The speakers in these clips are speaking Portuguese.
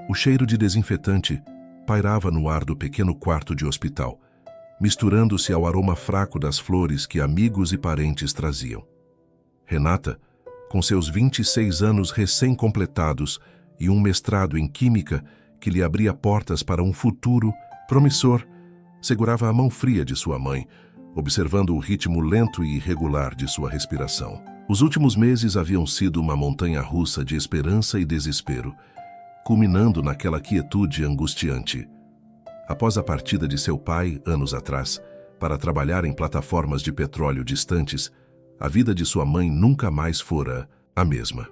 O cheiro de desinfetante pairava no ar do pequeno quarto de hospital, misturando-se ao aroma fraco das flores que amigos e parentes traziam. Renata, com seus 26 anos recém-completados e um mestrado em química que lhe abria portas para um futuro promissor, segurava a mão fria de sua mãe, observando o ritmo lento e irregular de sua respiração. Os últimos meses haviam sido uma montanha-russa de esperança e desespero, culminando naquela quietude angustiante. Após a partida de seu pai, anos atrás, para trabalhar em plataformas de petróleo distantes, a vida de sua mãe nunca mais fora a mesma.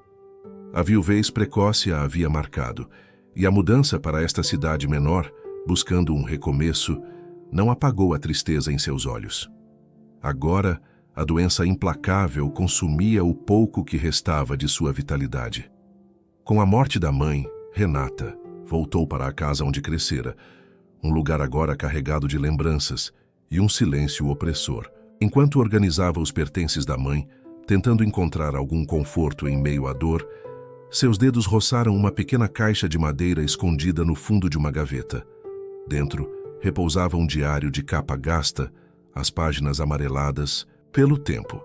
A viuvez precoce a havia marcado, e a mudança para esta cidade menor, buscando um recomeço, não apagou a tristeza em seus olhos. Agora, a doença implacável consumia o pouco que restava de sua vitalidade. Com a morte da mãe, Renata voltou para a casa onde crescera, um lugar agora carregado de lembranças e um silêncio opressor. Enquanto organizava os pertences da mãe, tentando encontrar algum conforto em meio à dor, seus dedos roçaram uma pequena caixa de madeira escondida no fundo de uma gaveta. Dentro, repousava um diário de capa gasta, as páginas amareladas pelo tempo.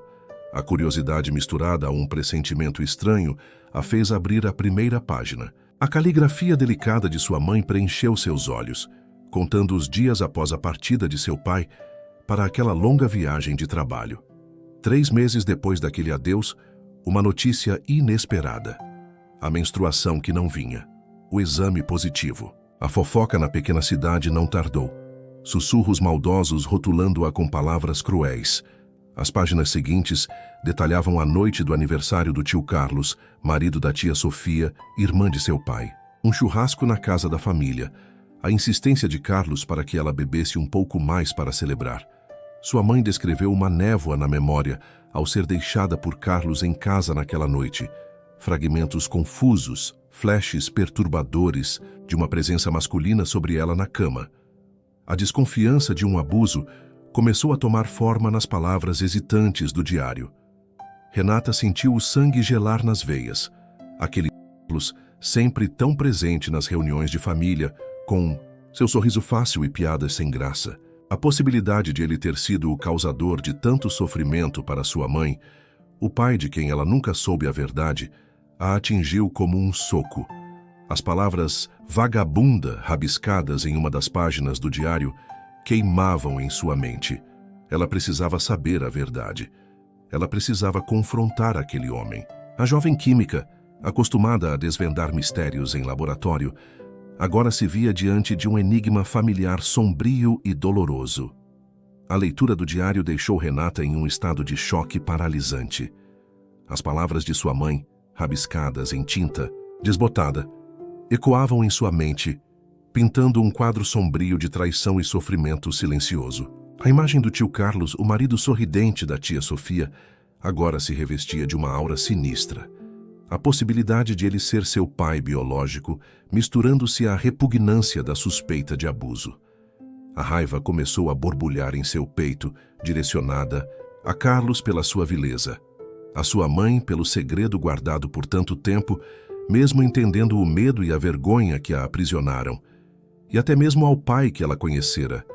A curiosidade misturada a um pressentimento estranho a fez abrir a primeira página. A caligrafia delicada de sua mãe preencheu seus olhos, contando os dias após a partida de seu pai para aquela longa viagem de trabalho. 3 meses depois daquele adeus, uma notícia inesperada. A menstruação que não vinha. O exame positivo. A fofoca na pequena cidade não tardou. Sussurros maldosos rotulando-a com palavras cruéis. As páginas seguintes detalhavam a noite do aniversário do tio Carlos, marido da tia Sofia, irmã de seu pai. Um churrasco na casa da família. A insistência de Carlos para que ela bebesse um pouco mais para celebrar. Sua mãe descreveu uma névoa na memória ao ser deixada por Carlos em casa naquela noite. Fragmentos confusos, flashes perturbadores de uma presença masculina sobre ela na cama. A desconfiança de um abuso começou a tomar forma nas palavras hesitantes do diário. Renata sentiu o sangue gelar nas veias. Aquele Carlos, sempre tão presente nas reuniões de família, com seu sorriso fácil e piadas sem graça. A possibilidade de ele ter sido o causador de tanto sofrimento para sua mãe, o pai de quem ela nunca soube a verdade, a atingiu como um soco. As palavras vagabunda, rabiscadas em uma das páginas do diário, queimavam em sua mente. Ela precisava saber a verdade. Ela precisava confrontar aquele homem. A jovem química, acostumada a desvendar mistérios em laboratório, agora se via diante de um enigma familiar sombrio e doloroso. A leitura do diário deixou Renata em um estado de choque paralisante. As palavras de sua mãe, rabiscadas em tinta, desbotada, ecoavam em sua mente, pintando um quadro sombrio de traição e sofrimento silencioso. A imagem do tio Carlos, o marido sorridente da tia Sofia, agora se revestia de uma aura sinistra. A possibilidade de ele ser seu pai biológico, misturando-se à repugnância da suspeita de abuso. A raiva começou a borbulhar em seu peito, direcionada a Carlos pela sua vileza, a sua mãe pelo segredo guardado por tanto tempo, mesmo entendendo o medo e a vergonha que a aprisionaram, e até mesmo ao pai que ela conhecera,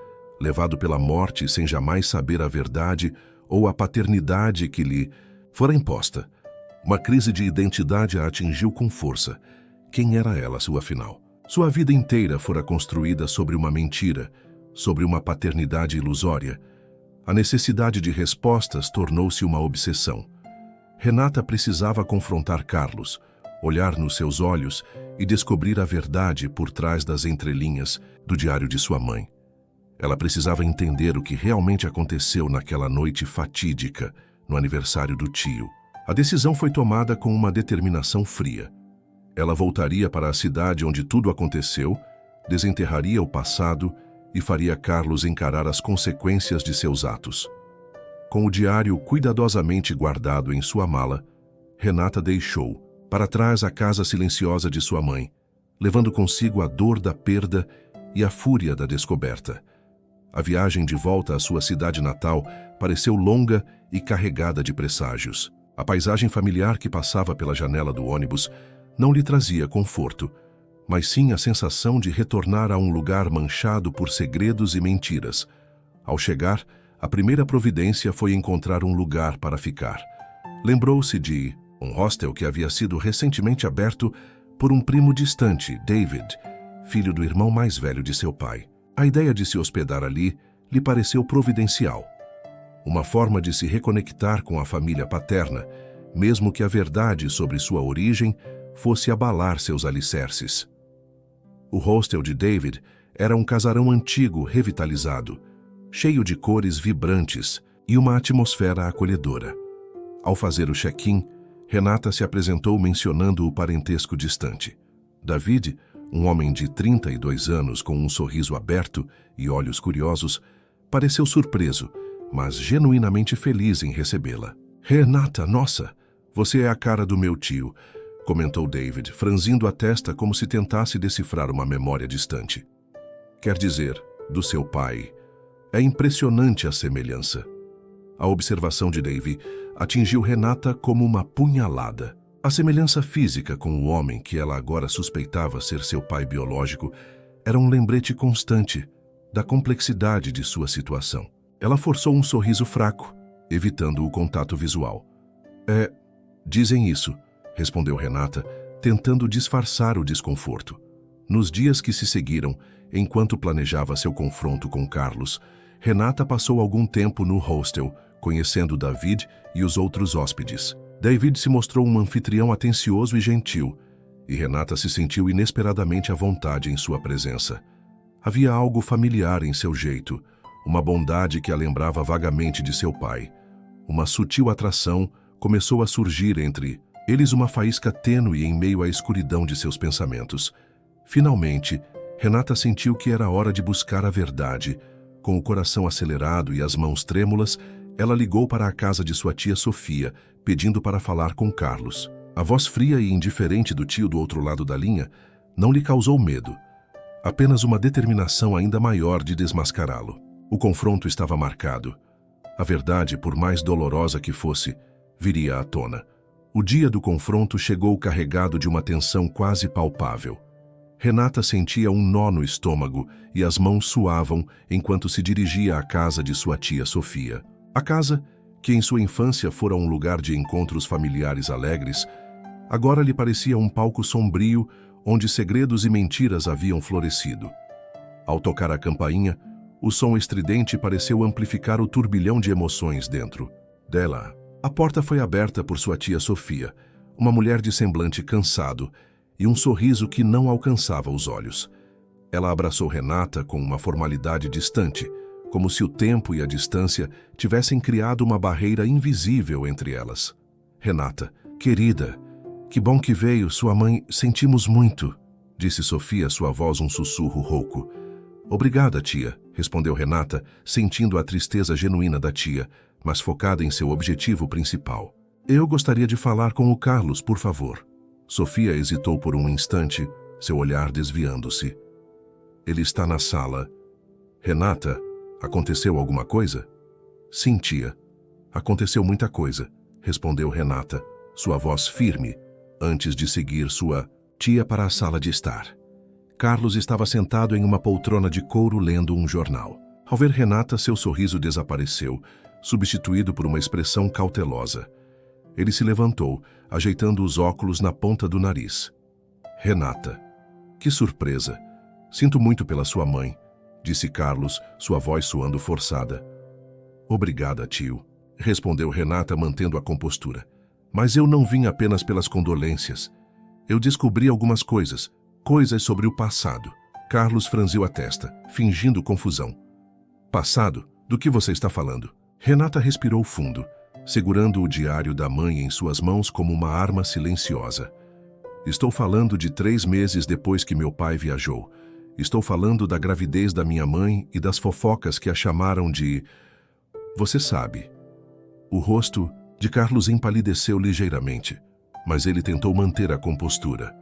levado pela morte sem jamais saber a verdade ou a paternidade que lhe fora imposta. Uma crise de identidade a atingiu com força. Quem era ela, afinal? Sua vida inteira fora construída sobre uma mentira, sobre uma paternidade ilusória. A necessidade de respostas tornou-se uma obsessão. Renata precisava confrontar Carlos, olhar nos seus olhos e descobrir a verdade por trás das entrelinhas do diário de sua mãe. Ela precisava entender o que realmente aconteceu naquela noite fatídica, no aniversário do tio. A decisão foi tomada com uma determinação fria. Ela voltaria para a cidade onde tudo aconteceu, desenterraria o passado e faria Carlos encarar as consequências de seus atos. Com o diário cuidadosamente guardado em sua mala, Renata deixou para trás a casa silenciosa de sua mãe, levando consigo a dor da perda e a fúria da descoberta. A viagem de volta à sua cidade natal pareceu longa e carregada de presságios. A paisagem familiar que passava pela janela do ônibus não lhe trazia conforto, mas sim a sensação de retornar a um lugar manchado por segredos e mentiras. Ao chegar, a primeira providência foi encontrar um lugar para ficar. Lembrou-se de um hostel que havia sido recentemente aberto por um primo distante, David, filho do irmão mais velho de seu pai. A ideia de se hospedar ali lhe pareceu providencial. Uma forma de se reconectar com a família paterna, mesmo que a verdade sobre sua origem fosse abalar seus alicerces. O hostel de David era um casarão antigo revitalizado, cheio de cores vibrantes e uma atmosfera acolhedora. Ao fazer o check-in, Renata se apresentou mencionando o parentesco distante. David, um homem de 32 anos com um sorriso aberto e olhos curiosos, pareceu surpreso, mas genuinamente feliz em recebê-la. "Renata, nossa, você é a cara do meu tio", comentou David, franzindo a testa como se tentasse decifrar uma memória distante. "Quer dizer, do seu pai. É impressionante a semelhança." A observação de David atingiu Renata como uma punhalada. A semelhança física com o homem que ela agora suspeitava ser seu pai biológico era um lembrete constante da complexidade de sua situação. Ela forçou um sorriso fraco, evitando o contato visual. Dizem isso", respondeu Renata, tentando disfarçar o desconforto. Nos dias que se seguiram, enquanto planejava seu confronto com Carlos, Renata passou algum tempo no hostel, conhecendo David e os outros hóspedes. David se mostrou um anfitrião atencioso e gentil, e Renata se sentiu inesperadamente à vontade em sua presença. Havia algo familiar em seu jeito, uma bondade que a lembrava vagamente de seu pai. Uma sutil atração começou a surgir entre eles, uma faísca tênue em meio à escuridão de seus pensamentos. Finalmente, Renata sentiu que era hora de buscar a verdade. Com o coração acelerado e as mãos trêmulas, ela ligou para a casa de sua tia Sofia, pedindo para falar com Carlos. A voz fria e indiferente do tio do outro lado da linha não lhe causou medo, apenas uma determinação ainda maior de desmascará-lo. O confronto estava marcado. A verdade, por mais dolorosa que fosse, viria à tona. O dia do confronto chegou carregado de uma tensão quase palpável. Renata sentia um nó no estômago e as mãos suavam enquanto se dirigia à casa de sua tia Sofia. A casa, que em sua infância fora um lugar de encontros familiares alegres, agora lhe parecia um palco sombrio onde segredos e mentiras haviam florescido. Ao tocar a campainha, o som estridente pareceu amplificar o turbilhão de emoções dentro dela. A porta foi aberta por sua tia Sofia, uma mulher de semblante cansado e um sorriso que não alcançava os olhos. Ela abraçou Renata com uma formalidade distante, como se o tempo e a distância tivessem criado uma barreira invisível entre elas. "Renata, querida, que bom que veio, sua mãe, sentimos muito", disse Sofia, sua voz um sussurro rouco. "Obrigada, tia", respondeu Renata, sentindo a tristeza genuína da tia, mas focada em seu objetivo principal. "Eu gostaria de falar com o Carlos, por favor." Sofia hesitou por um instante, seu olhar desviando-se. "Ele está na sala." "Renata, aconteceu alguma coisa?" "Sim, tia. Aconteceu muita coisa", respondeu Renata, sua voz firme, antes de seguir sua tia para a sala de estar. Carlos estava sentado em uma poltrona de couro lendo um jornal. Ao ver Renata, seu sorriso desapareceu, substituído por uma expressão cautelosa. Ele se levantou, ajeitando os óculos na ponta do nariz. "Renata, que surpresa. Sinto muito pela sua mãe", disse Carlos, sua voz soando forçada. "Obrigada, tio", respondeu Renata, mantendo a compostura. "Mas eu não vim apenas pelas condolências. Eu descobri algumas coisas sobre o passado." Carlos franziu a testa, fingindo confusão. "Passado? Do que você está falando?" Renata respirou fundo, segurando o diário da mãe em suas mãos como uma arma silenciosa. "Estou falando de 3 meses depois que meu pai viajou. Estou falando da gravidez da minha mãe e das fofocas que a chamaram de... Você sabe." O rosto de Carlos empalideceu ligeiramente, mas ele tentou manter a compostura.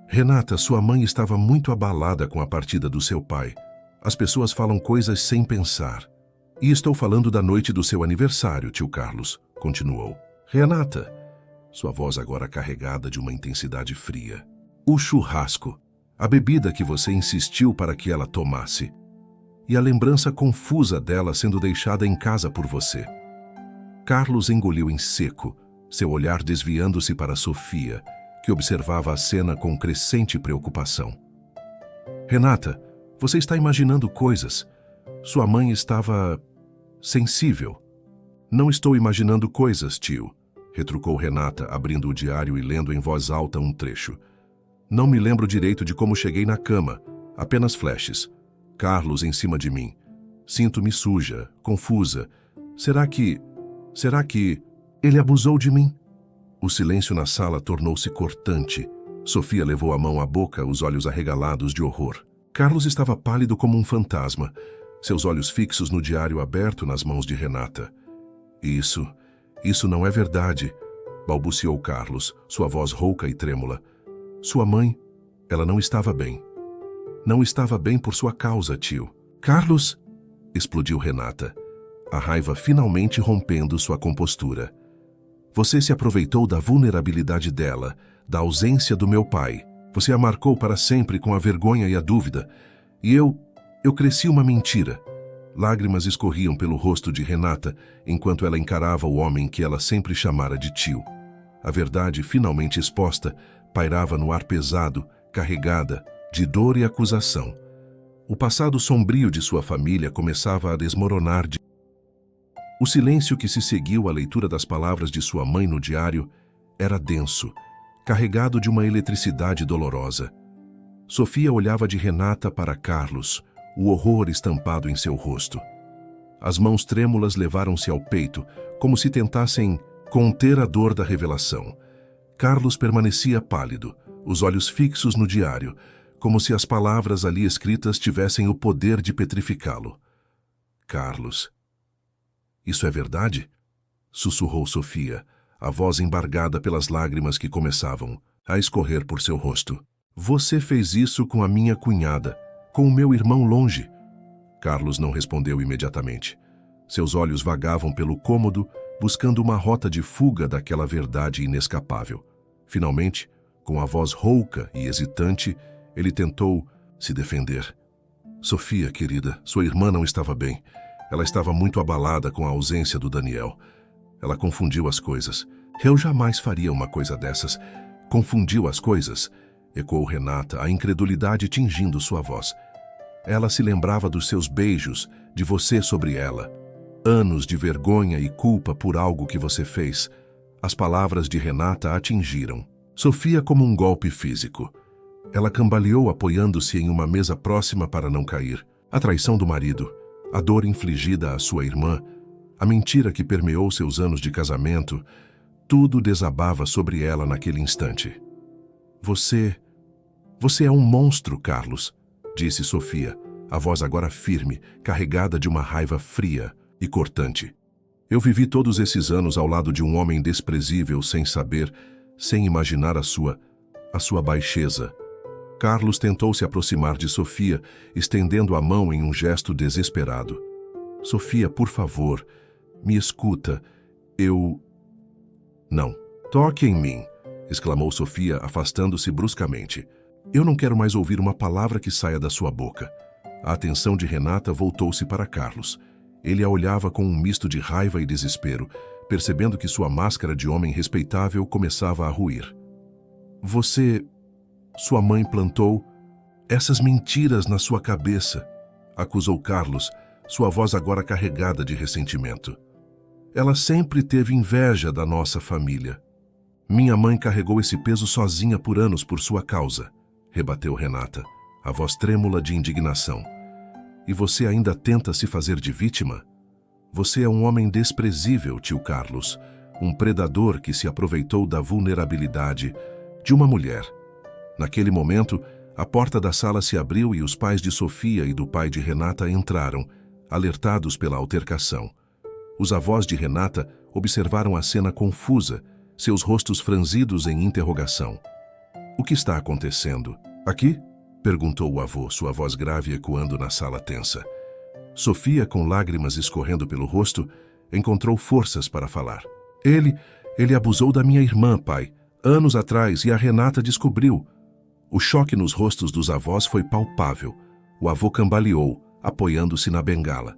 "Renata, sua mãe estava muito abalada com a partida do seu pai. As pessoas falam coisas sem pensar. E estou falando da noite do seu aniversário, tio Carlos", continuou. "Renata", sua voz agora carregada de uma intensidade fria. "O churrasco. A bebida que você insistiu para que ela tomasse. E a lembrança confusa dela sendo deixada em casa por você. Carlos engoliu em seco, seu olhar desviando-se para Sofia, que observava a cena com crescente preocupação. Renata, você está imaginando coisas. Sua mãe estava sensível. Não estou imaginando coisas, tio, retrucou Renata, abrindo o diário e lendo em voz alta um trecho. Não me lembro direito de como cheguei na cama, apenas flashes. Carlos em cima de mim. Sinto-me suja, confusa. Será que ele abusou de mim? O silêncio na sala tornou-se cortante. Sofia levou a mão à boca, os olhos arregalados de horror. Carlos estava pálido como um fantasma, seus olhos fixos no diário aberto nas mãos de Renata. Isso não é verdade, balbuciou Carlos, sua voz rouca e trêmula. Sua mãe, ela não estava bem. Não estava bem por sua causa, tio. Carlos! Explodiu Renata, a raiva finalmente rompendo sua compostura. Você se aproveitou da vulnerabilidade dela, da ausência do meu pai. Você a marcou para sempre com a vergonha e a dúvida. E eu cresci uma mentira. Lágrimas escorriam pelo rosto de Renata, enquanto ela encarava o homem que ela sempre chamara de tio. A verdade, finalmente exposta, pairava no ar pesado, carregada de dor e acusação. O passado sombrio de sua família começava a desmoronar. O silêncio que se seguiu à leitura das palavras de sua mãe no diário era denso, carregado de uma eletricidade dolorosa. Sofia olhava de Renata para Carlos, o horror estampado em seu rosto. As mãos trêmulas levaram-se ao peito, como se tentassem conter a dor da revelação. Carlos permanecia pálido, os olhos fixos no diário, como se as palavras ali escritas tivessem o poder de petrificá-lo. Carlos. Isso é verdade? Sussurrou Sofia, a voz embargada pelas lágrimas que começavam a escorrer por seu rosto. Você fez isso com a minha cunhada, com o meu irmão longe. Carlos não respondeu imediatamente. Seus olhos vagavam pelo cômodo, buscando uma rota de fuga daquela verdade inescapável. Finalmente, com a voz rouca e hesitante, ele tentou se defender. Sofia, querida, sua irmã não estava bem. Ela estava muito abalada com a ausência do Daniel. Ela confundiu as coisas. Eu jamais faria uma coisa dessas. Confundiu as coisas? Ecoou Renata, a incredulidade tingindo sua voz. Ela se lembrava dos seus beijos, de você sobre ela. Anos de vergonha e culpa por algo que você fez. As palavras de Renata a atingiram. Sofia como um golpe físico. Ela cambaleou apoiando-se em uma mesa próxima para não cair. A traição do marido, a dor infligida à sua irmã, a mentira que permeou seus anos de casamento, tudo desabava sobre ela naquele instante. Você é um monstro, Carlos, disse Sofia, a voz agora firme, carregada de uma raiva fria e cortante. Eu vivi todos esses anos ao lado de um homem desprezível, sem saber, sem imaginar a sua baixeza. Carlos tentou se aproximar de Sofia, estendendo a mão em um gesto desesperado. Sofia, por favor, me escuta. Não, toque em mim, exclamou Sofia, afastando-se bruscamente. Eu não quero mais ouvir uma palavra que saia da sua boca. A atenção de Renata voltou-se para Carlos. Ele a olhava com um misto de raiva e desespero, percebendo que sua máscara de homem respeitável começava a ruir. Sua mãe plantou essas mentiras na sua cabeça, acusou Carlos, sua voz agora carregada de ressentimento. Ela sempre teve inveja da nossa família. Minha mãe carregou esse peso sozinha por anos por sua causa, rebateu Renata, a voz trêmula de indignação. E você ainda tenta se fazer de vítima? Você é um homem desprezível, tio Carlos, um predador que se aproveitou da vulnerabilidade de uma mulher. Naquele momento, a porta da sala se abriu e os pais de Sofia e do pai de Renata entraram, alertados pela altercação. Os avós de Renata observaram a cena confusa, seus rostos franzidos em interrogação. O que está acontecendo? Aqui? Perguntou o avô, sua voz grave ecoando na sala tensa. Sofia, com lágrimas escorrendo pelo rosto, encontrou forças para falar. Ele abusou da minha irmã, pai, anos atrás, e a Renata descobriu. O choque nos rostos dos avós foi palpável. O avô cambaleou, apoiando-se na bengala.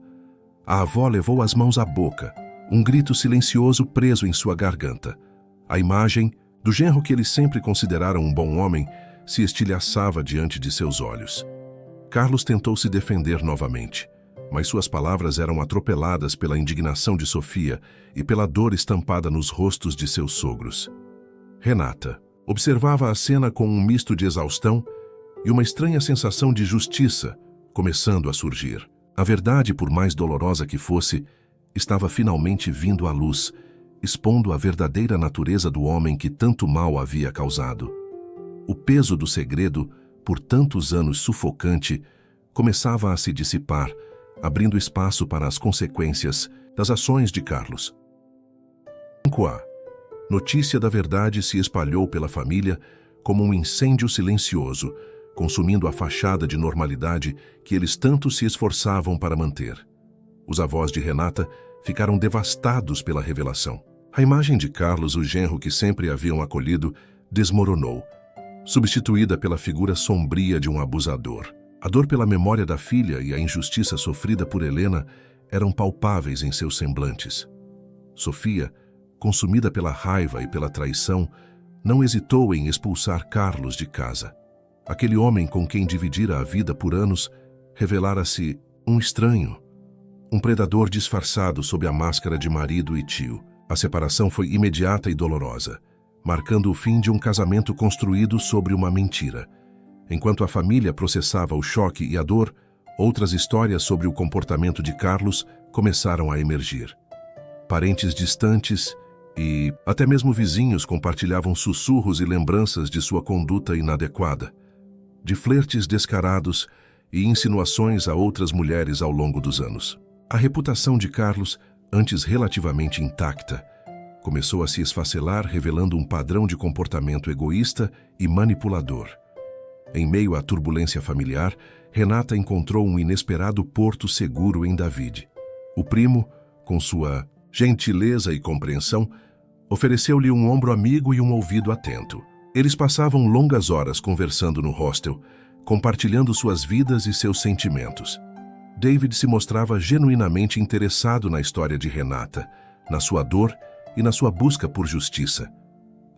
A avó levou as mãos à boca, um grito silencioso preso em sua garganta. A imagem do genro que eles sempre consideraram um bom homem se estilhaçava diante de seus olhos. Carlos tentou se defender novamente, mas suas palavras eram atropeladas pela indignação de Sofia e pela dor estampada nos rostos de seus sogros. Renata observava a cena com um misto de exaustão e uma estranha sensação de justiça começando a surgir. A verdade, por mais dolorosa que fosse, estava finalmente vindo à luz, expondo a verdadeira natureza do homem que tanto mal havia causado. O peso do segredo, por tantos anos sufocante, começava a se dissipar, abrindo espaço para as consequências das ações de Carlos. 5A. Notícia da verdade se espalhou pela família como um incêndio silencioso, consumindo a fachada de normalidade que eles tanto se esforçavam para manter. Os avós de Renata ficaram devastados pela revelação. A imagem de Carlos, o genro que sempre haviam acolhido, desmoronou, substituída pela figura sombria de um abusador. A dor pela memória da filha e a injustiça sofrida por Helena eram palpáveis em seus semblantes. Sofia, consumida pela raiva e pela traição, não hesitou em expulsar Carlos de casa. Aquele homem com quem dividira a vida por anos revelara-se um estranho, um predador disfarçado sob a máscara de marido e tio. A separação foi imediata e dolorosa, marcando o fim de um casamento construído sobre uma mentira. Enquanto a família processava o choque e a dor, outras histórias sobre o comportamento de Carlos começaram a emergir. Parentes distantes e até mesmo vizinhos compartilhavam sussurros e lembranças de sua conduta inadequada, de flertes descarados e insinuações a outras mulheres ao longo dos anos. A reputação de Carlos, antes relativamente intacta, começou a se esfacelar, revelando um padrão de comportamento egoísta e manipulador. Em meio à turbulência familiar, Renata encontrou um inesperado porto seguro em David. O primo, com sua gentileza e compreensão, ofereceu-lhe um ombro amigo e um ouvido atento. Eles passavam longas horas conversando no hostel, compartilhando suas vidas e seus sentimentos. David se mostrava genuinamente interessado na história de Renata, na sua dor e na sua busca por justiça.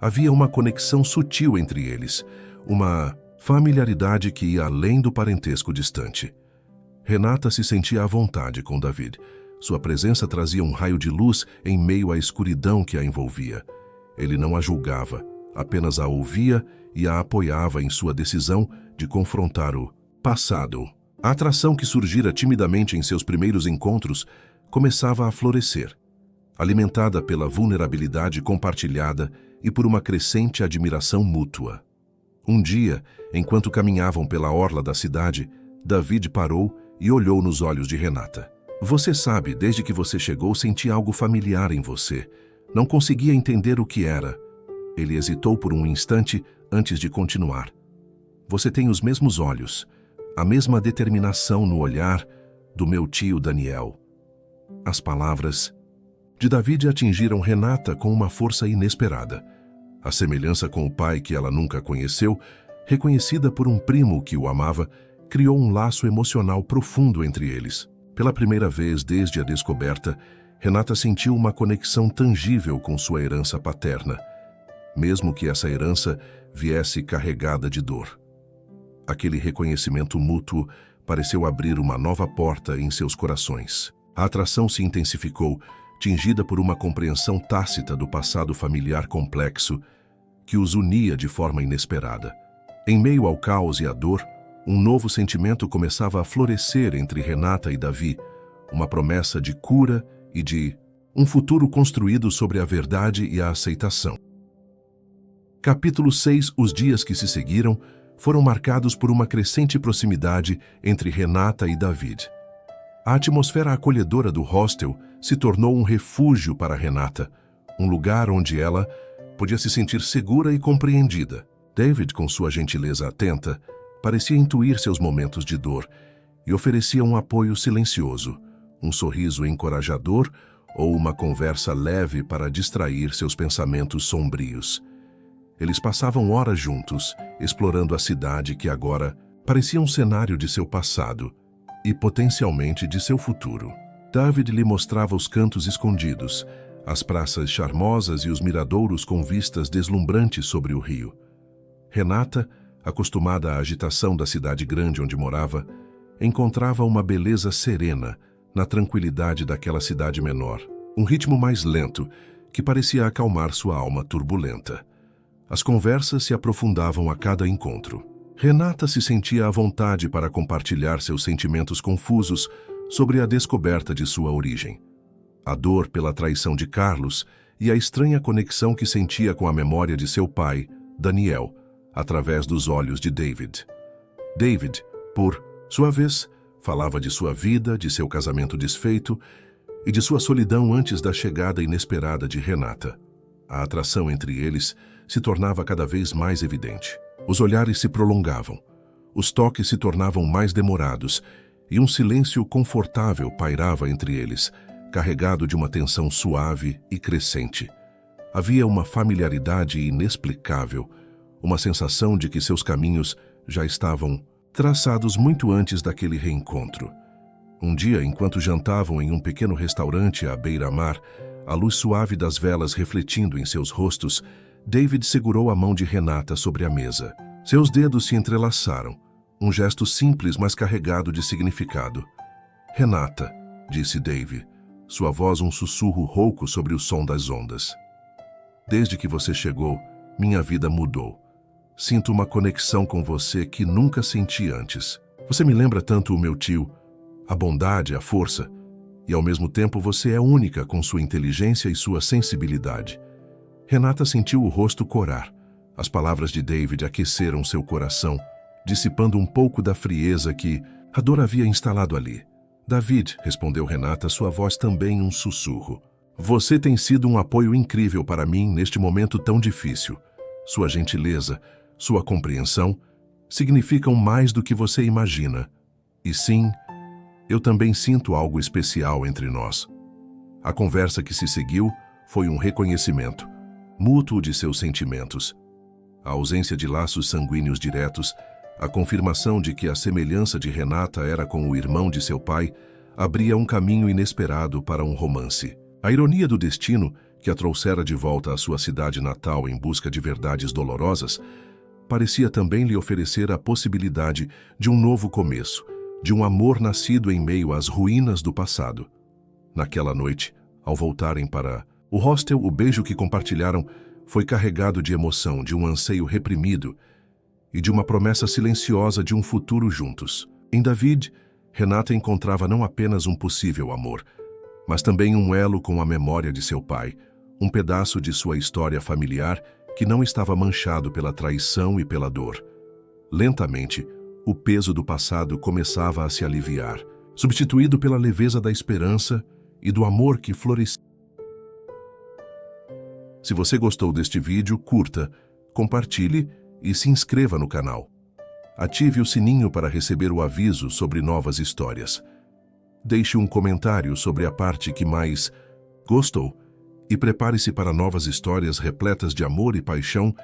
Havia uma conexão sutil entre eles, uma familiaridade que ia além do parentesco distante. Renata se sentia à vontade com David. Sua presença trazia um raio de luz em meio à escuridão que a envolvia. Ele não a julgava, apenas a ouvia e a apoiava em sua decisão de confrontar o passado. A atração que surgira timidamente em seus primeiros encontros começava a florescer, alimentada pela vulnerabilidade compartilhada e por uma crescente admiração mútua. Um dia, enquanto caminhavam pela orla da cidade, David parou e olhou nos olhos de Renata. Você sabe, desde que você chegou, senti algo familiar em você. Não conseguia entender o que era. Ele hesitou por um instante antes de continuar. Você tem os mesmos olhos, a mesma determinação no olhar do meu tio Daniel. As palavras de David atingiram Renata com uma força inesperada. A semelhança com o pai que ela nunca conheceu, reconhecida por um primo que o amava, criou um laço emocional profundo entre eles. Pela primeira vez desde a descoberta, Renata sentiu uma conexão tangível com sua herança paterna, mesmo que essa herança viesse carregada de dor. Aquele reconhecimento mútuo pareceu abrir uma nova porta em seus corações. A atração se intensificou, tingida por uma compreensão tácita do passado familiar complexo que os unia de forma inesperada. Em meio ao caos e à dor, um novo sentimento começava a florescer entre Renata e Davi, uma promessa de cura e de um futuro construído sobre a verdade e a aceitação. Capítulo 6. Os dias que se seguiram foram marcados por uma crescente proximidade entre Renata e David. A atmosfera acolhedora do hostel se tornou um refúgio para Renata, um lugar onde ela podia se sentir segura e compreendida. David, com sua gentileza atenta, parecia intuir seus momentos de dor e oferecia um apoio silencioso, um sorriso encorajador ou uma conversa leve para distrair seus pensamentos sombrios. Eles passavam horas juntos, explorando a cidade que agora parecia um cenário de seu passado e potencialmente de seu futuro. David lhe mostrava os cantos escondidos, as praças charmosas e os miradouros com vistas deslumbrantes sobre o rio. Renata, acostumada à agitação da cidade grande onde morava, encontrava uma beleza serena na tranquilidade daquela cidade menor, um ritmo mais lento que parecia acalmar sua alma turbulenta. As conversas se aprofundavam a cada encontro. Renata se sentia à vontade para compartilhar seus sentimentos confusos sobre a descoberta de sua origem, a dor pela traição de Carlos e a estranha conexão que sentia com a memória de seu pai, Daniel, através dos olhos de David. David, por sua vez, falava de sua vida, de seu casamento desfeito e de sua solidão antes da chegada inesperada de Renata. A atração entre eles se tornava cada vez mais evidente. Os olhares se prolongavam, os toques se tornavam mais demorados e um silêncio confortável pairava entre eles, carregado de uma tensão suave e crescente. Havia uma familiaridade inexplicável, uma sensação de que seus caminhos já estavam traçados muito antes daquele reencontro. Um dia, enquanto jantavam em um pequeno restaurante à beira-mar, a luz suave das velas refletindo em seus rostos, David segurou a mão de Renata sobre a mesa. Seus dedos se entrelaçaram, um gesto simples, mas carregado de significado. "Renata", disse David, sua voz um sussurro rouco sobre o som das ondas. "Desde que você chegou, minha vida mudou. Sinto uma conexão com você que nunca senti antes. Você me lembra tanto o meu tio, a bondade, a força, e ao mesmo tempo você é única com sua inteligência e sua sensibilidade." Renata sentiu o rosto corar. As palavras de David aqueceram seu coração, dissipando um pouco da frieza que a dor havia instalado ali. "David", respondeu Renata, sua voz também um sussurro. "Você tem sido um apoio incrível para mim neste momento tão difícil. Sua gentileza, sua compreensão, significam mais do que você imagina. E sim, eu também sinto algo especial entre nós." A conversa que se seguiu foi um reconhecimento mútuo de seus sentimentos. A ausência de laços sanguíneos diretos, a confirmação de que a semelhança de Renata era com o irmão de seu pai, abria um caminho inesperado para um romance. A ironia do destino, que a trouxera de volta à sua cidade natal em busca de verdades dolorosas, parecia também lhe oferecer a possibilidade de um novo começo, de um amor nascido em meio às ruínas do passado. Naquela noite, ao voltarem para o hostel, o beijo que compartilharam foi carregado de emoção, de um anseio reprimido e de uma promessa silenciosa de um futuro juntos. Em David, Renata encontrava não apenas um possível amor, mas também um elo com a memória de seu pai, um pedaço de sua história familiar que não estava manchado pela traição e pela dor. Lentamente, o peso do passado começava a se aliviar, substituído pela leveza da esperança e do amor que florescia. Se você gostou deste vídeo, curta, compartilhe e se inscreva no canal. Ative o sininho para receber o aviso sobre novas histórias. Deixe um comentário sobre a parte que mais gostou e prepare-se para novas histórias repletas de amor e paixão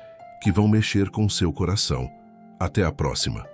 que vão mexer com seu coração. Até a próxima!